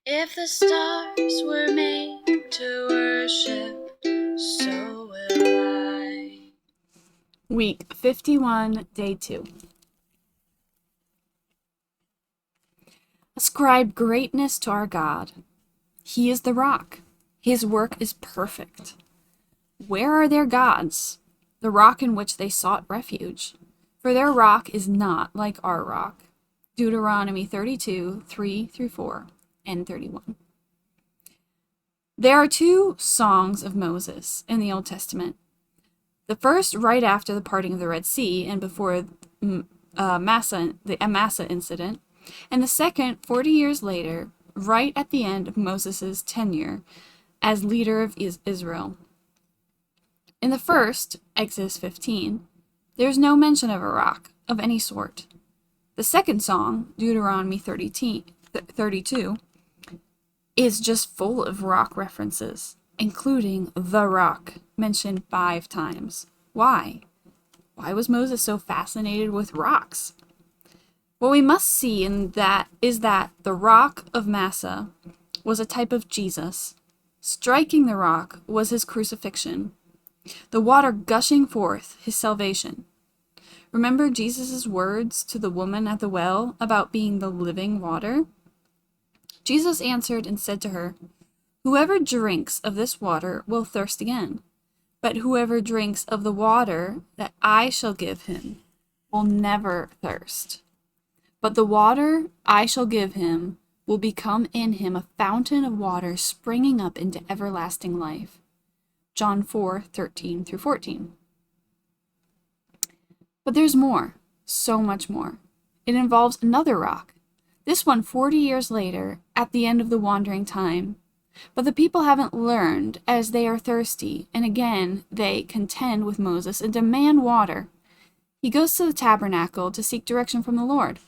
If the stars were made to worship, so will I. Week 51, Day 2. Ascribe greatness to our God. He is the rock. His work is perfect. Where are their gods, the rock in which they sought refuge? For their rock is not like our rock. Deuteronomy 32, 3-4, and 31. There are two songs of Moses in the Old Testament. The first right after the parting of the Red Sea and before the Amasa incident, and the second 40 years later, right at the end of Moses' tenure as leader of Israel. In the first, Exodus 15, there is no mention of a rock of any sort. The second song, Deuteronomy 32, is just full of rock references, including the rock, mentioned 5 times. Why? Why was Moses so fascinated with rocks? What we must see in that is that the rock of Massa was a type of Jesus. Striking the rock was his crucifixion. The water gushing forth, his salvation. Remember Jesus' words to the woman at the well about being the living water? Jesus answered and said to her, "Whoever drinks of this water will thirst again, but whoever drinks of the water that I shall give him will never thirst. But the water I shall give him will become in him a fountain of water springing up into everlasting life." John 4:13-14. But there's more, so much more. It involves another rock, this one 40 years later, at the end of the wandering time. But the people haven't learned, as they are thirsty, and again they contend with Moses and demand water. He goes to the tabernacle to seek direction from the Lord.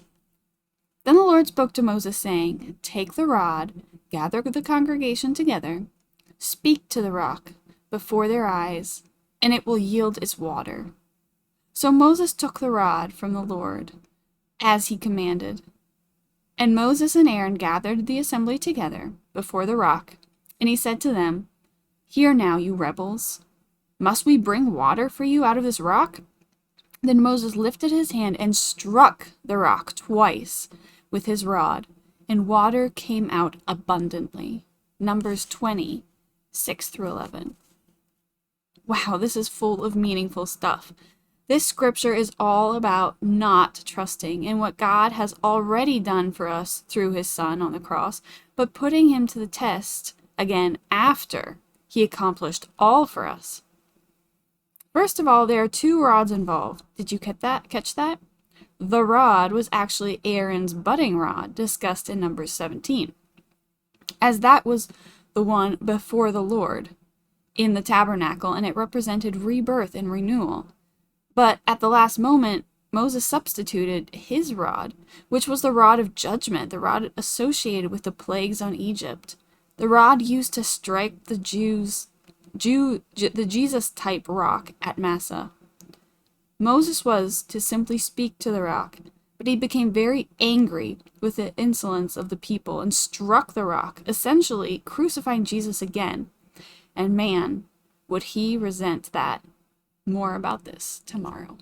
Then the Lord spoke to Moses, saying, "Take the rod, gather the congregation together, speak to the rock before their eyes, and it will yield its water." So Moses took the rod from the Lord, as he commanded. And Moses and Aaron gathered the assembly together before the rock, and he said to them, "Hear now, you rebels. Must we bring water for you out of this rock?" Then Moses lifted his hand and struck the rock twice with his rod, and water came out abundantly. Numbers 20, 6-11. Wow, this is full of meaningful stuff. This scripture is all about not trusting in what God has already done for us through his Son on the cross, but putting him to the test again after he accomplished all for us. First of all, there are 2 rods involved. Did you catch that? The rod was actually Aaron's budding rod, discussed in Numbers 17, as that was the one before the Lord in the tabernacle, and it represented rebirth and renewal. But at the last moment, Moses substituted his rod, which was the rod of judgment, the rod associated with the plagues on Egypt, the rod used to strike the Jesus-type rock at Massa. Moses was to simply speak to the rock, but he became very angry with the insolence of the people and struck the rock, essentially crucifying Jesus again. And man, would he resent that. More about this tomorrow.